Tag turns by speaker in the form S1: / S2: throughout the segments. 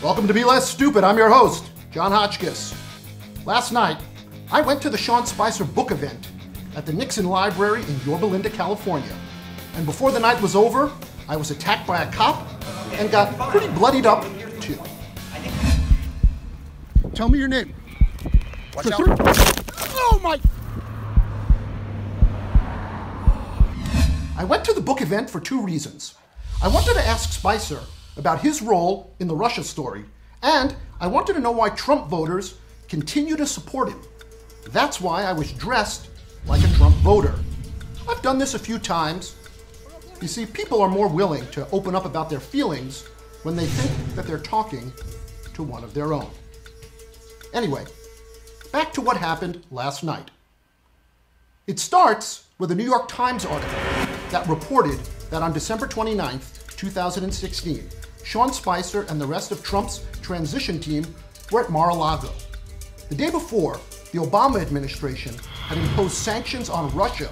S1: Welcome to Be Less Stupid. I'm your host, John Hotchkiss. Last night, I went to the Sean Spicer book event at the Nixon Library in Yorba Linda, California. And before the night was over, I was attacked by a cop and got pretty bloodied up, too. Tell me your name.
S2: Watch out.
S1: Oh my! I went to the book event for two reasons. I wanted to ask Spicer about his role in the Russia story, and I wanted to know why Trump voters continue to support him. That's why I was dressed like a Trump voter. I've done this a few times. You see, people are more willing to open up about their feelings when they think that they're talking to one of their own. Anyway, back to what happened last night. It starts with a New York Times article that reported that on December 29th, 2016, Sean Spicer and the rest of Trump's transition team were at Mar-a-Lago. The day before, the Obama administration had imposed sanctions on Russia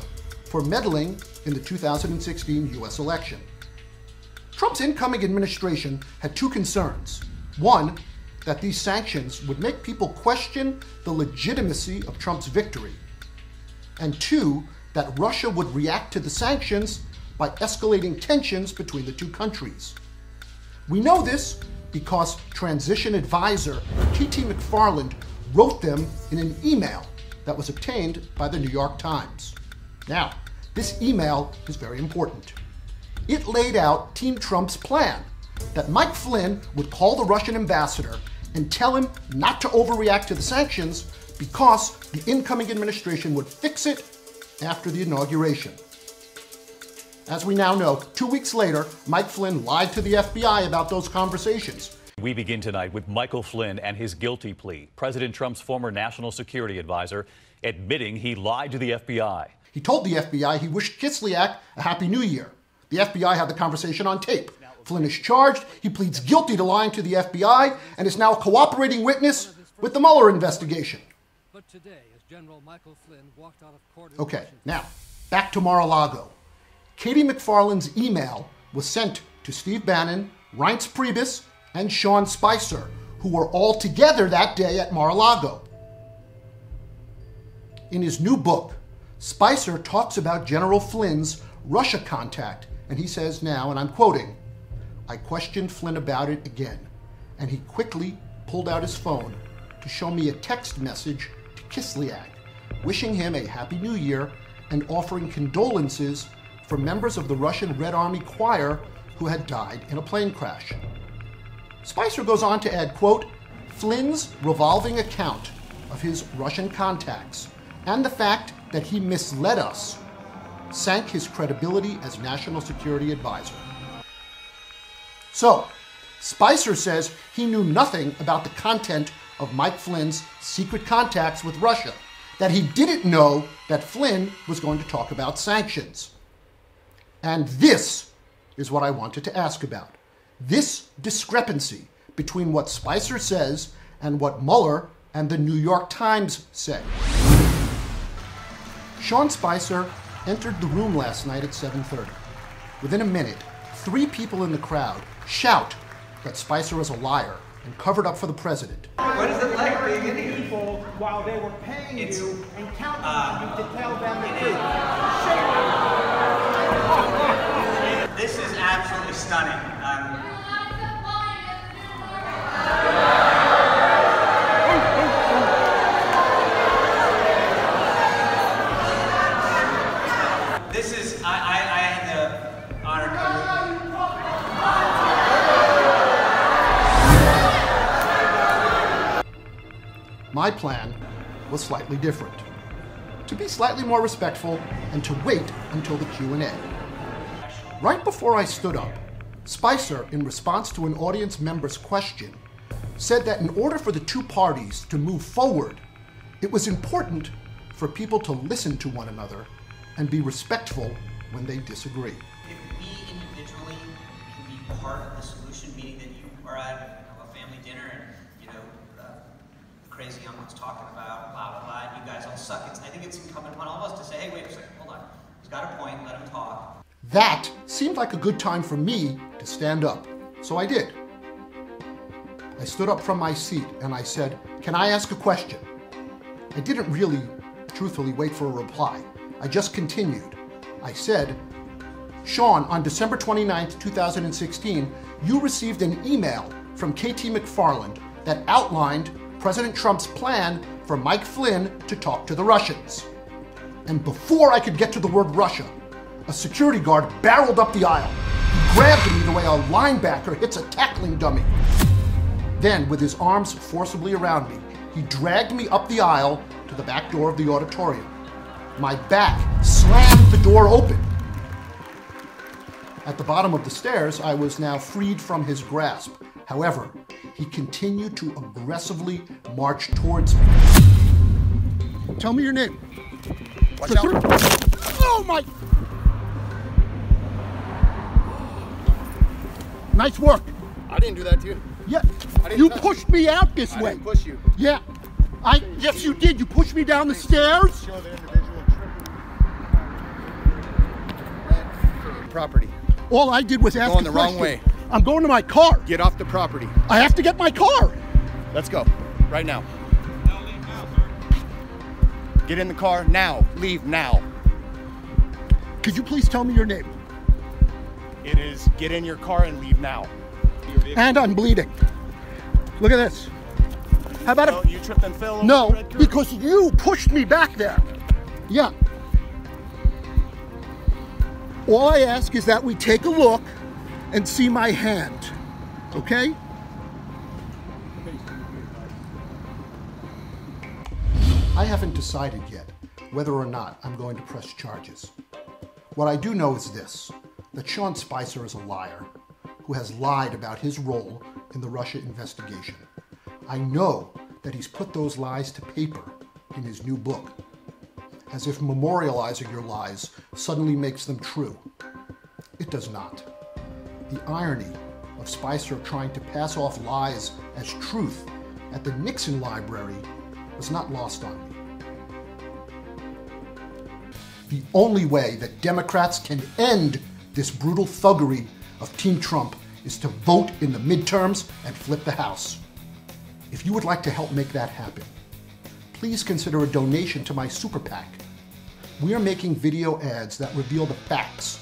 S1: for meddling in the 2016 US election. Trump's incoming administration had two concerns. One, that these sanctions would make people question the legitimacy of Trump's victory. And two, that Russia would react to the sanctions by escalating tensions between the two countries. We know this because transition advisor T.T. McFarland wrote them in an email that was obtained by the New York Times. Now, this email is very important. It laid out Team Trump's plan that Mike Flynn would call the Russian ambassador and tell him not to overreact to the sanctions because the incoming administration would fix it after the inauguration. As we now know, 2 weeks later, Mike Flynn lied to the FBI about those conversations.
S3: We begin tonight with Michael Flynn and his guilty plea. President Trump's former national security advisor admitting he lied to the FBI.
S1: He told the FBI he wished Kislyak a Happy New Year. The FBI had the conversation on tape. Flynn is charged. He pleads guilty to lying to the FBI and is now a cooperating witness with the Mueller investigation.
S4: But today, as General Michael Flynn walked out of court.
S1: Okay, now, back to Mar-a-Lago. Katie McFarland's email was sent to Steve Bannon, Reince Priebus, and Sean Spicer, who were all together that day at Mar-a-Lago. In his new book, Spicer talks about General Flynn's Russia contact, and he says now, and I'm quoting, "I questioned Flynn about it again, and he quickly pulled out his phone to show me a text message to Kislyak, wishing him a Happy New Year and offering condolences for members of the Russian Red Army choir who had died in a plane crash." Spicer goes on to add, quote, "Flynn's revolving account of his Russian contacts and the fact that he misled us sank his credibility as national security advisor." So, Spicer says he knew nothing about the content of Mike Flynn's secret contacts with Russia, that he didn't know that Flynn was going to talk about sanctions. And this is what I wanted to ask about. This discrepancy between what Spicer says and what Mueller and the New York Times say. Sean Spicer entered the room last night at 7:30. Within a minute, 3 people in the crowd shout that Spicer is a liar and covered up for the president.
S5: What is it like being in here?
S6: People while they were paying you and counting on you to tell them the truth.
S5: This is absolutely stunning. This is, I had the honor to...
S1: My plan was slightly different. To be slightly more respectful and to wait until the Q&A. Right before I stood up, Spicer, in response to an audience member's question, said that in order for the two parties to move forward, it was important for people to listen to one another and be respectful when they disagree.
S5: If we individually can be part of the solution, meaning that you are at a family dinner and, the crazy uncle's talking about blah, blah, blah, and you guys all suck. I think it's incumbent upon all of us to say, hey, wait a second, hold on. He's got a point, let him talk.
S1: That seemed like a good time for me to stand up, so I did. I stood up from my seat and I said, "Can I ask a question?" I didn't really, truthfully, wait for a reply. I just continued. I said, "Sean, on December 29th, 2016, you received an email from KT McFarland that outlined President Trump's plan for Mike Flynn to talk to the Russians." And before I could get to the word Russia, a security guard barreled up the aisle. He grabbed me the way a linebacker hits a tackling dummy. Then, with his arms forcibly around me, he dragged me up the aisle to the back door of the auditorium. My back slammed the door open. At the bottom of the stairs, I was now freed from his grasp. However, he continued to aggressively march towards me. Tell me your name.
S2: Watch out.
S1: Oh my! Nice work.
S2: I didn't do that to you.
S1: Yeah,
S2: didn't
S1: you
S2: touch
S1: pushed me out this
S2: I
S1: way.
S2: didn't push you.
S1: Yeah, yes you did. You pushed me down the stairs.
S2: Show the individual tripping. Property.
S1: All I did was ask
S2: going
S1: a
S2: the wrong
S1: question.
S2: way.
S1: I'm going to my car.
S2: Get off the property.
S1: I have to get my car.
S2: Let's go. Right now. Get in the car now. Leave now.
S1: Could you please tell me your name?
S2: It is get in your car and leave now.
S1: And I'm bleeding. Look at this. How about
S2: No, you tripped and fell over the
S1: No,
S2: red curb.
S1: because you pushed me back there. Yeah. All I ask is that we take a look and see my hand. Okay? I haven't decided yet whether or not I'm going to press charges. What I do know is this, that Sean Spicer is a liar who has lied about his role in the Russia investigation. I know that he's put those lies to paper in his new book, as if memorializing your lies suddenly makes them true. It does not. The irony of Spicer trying to pass off lies as truth at the Nixon Library was not lost on me. The only way that Democrats can end this brutal thuggery of Team Trump is to vote in the midterms and flip the House. If you would like to help make that happen, please consider a donation to my super PAC. We are making video ads that reveal the facts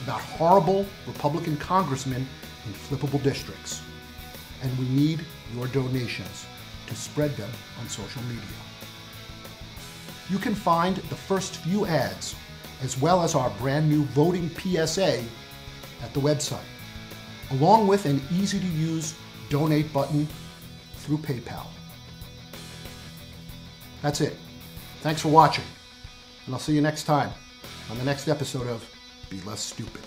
S1: about horrible Republican congressmen in flippable districts. And we need your donations to spread them on social media. You can find the first few ads, as well as our brand new voting PSA at the website, along with an easy-to-use donate button through PayPal. That's it. Thanks for watching, and I'll see you next time on the next episode of Be Less Stupid.